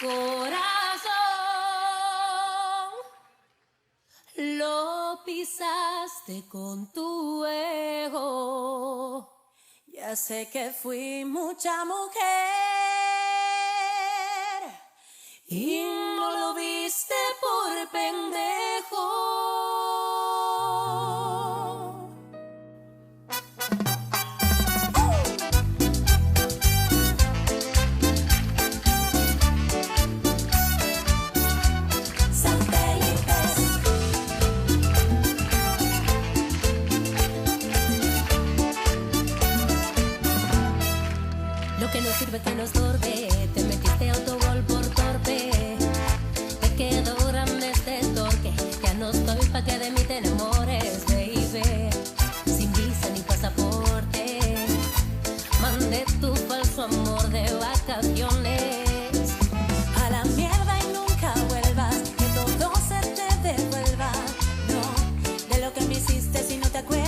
corazón lo pisaste con tu ego. Ya sé que fui mucha mujer y no lo viste por pendejo. Lo que no sirve que no estorbe, te metiste autogol por torpe. Te quedó grande este torque, ya no estoy pa' que de mí te enamores, baby. Sin visa ni pasaporte, mandé tu falso amor de vacaciones. A la mierda y nunca vuelvas, que todo se te devuelva. No, de lo que me hiciste si no te acuerdas.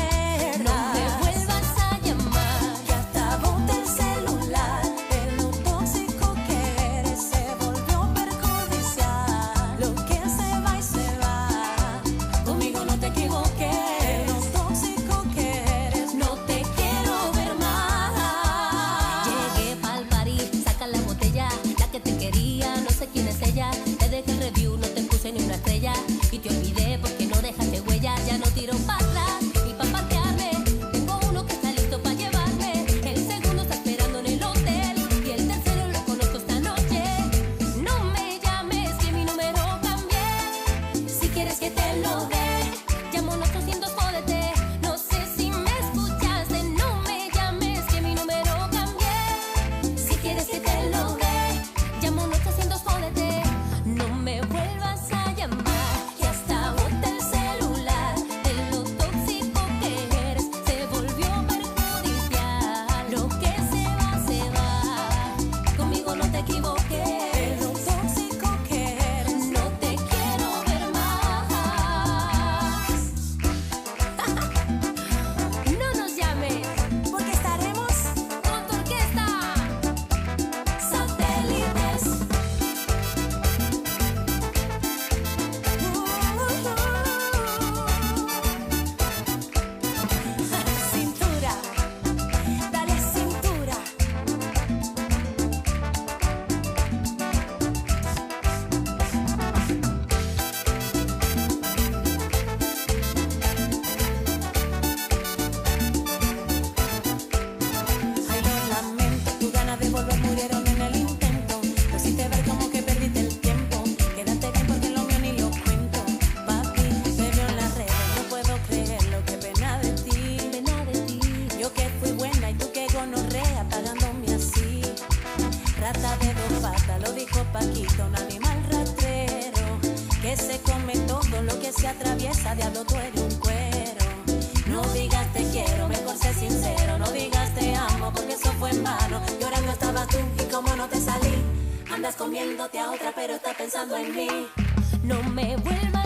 Te dejé el review, no te puse ni una estrella y te olvidé porque no dejaste huella. Ya no tiro para atrás ni pa' parquearme. Tengo uno que está listo para llevarme. El segundo está esperando en el hotel y el tercero lo conozco esta noche. No me llames que mi número cambié. Si quieres que te lo dé, llamo al 800, jódete. No sé si me escuchaste. No me llames que mi número cambié. Si quieres que te lo dé, llamo al 800, jódete. No me vuelvas a llamar, que hasta boté el celular. De lo tóxico que eres, se volvió perjudicial. Lo que se va, conmigo no te equivoques. De lo tóxico que eres, no te quiero ver más. No nos llames, porque estaremos con tu orquesta. Satélites. Cintura, dale cintura. Ay, lo lamento, tus ganas de volver murieron en el intento. Lo hiciste ver como que perdiste el tiempo. Quédate bien porque lo mío ni lo cuento. Papi, me vio en las redes, no puedo creer lo que pena de ti. Yo que fui buena y tú que gonorrea pagándome así. Rata de dos patas, lo dijo Paquito, un animal rastrero que se come todo lo que se atraviesa. Diablo, tú eres un cuero. No digas te quiero, mejor sé sincero. No digas te amo porque eso fue en vano. Llorando estabas tú y como no te salí. Andas comiéndote a otra pero estás pensando en mí. No me vuelvas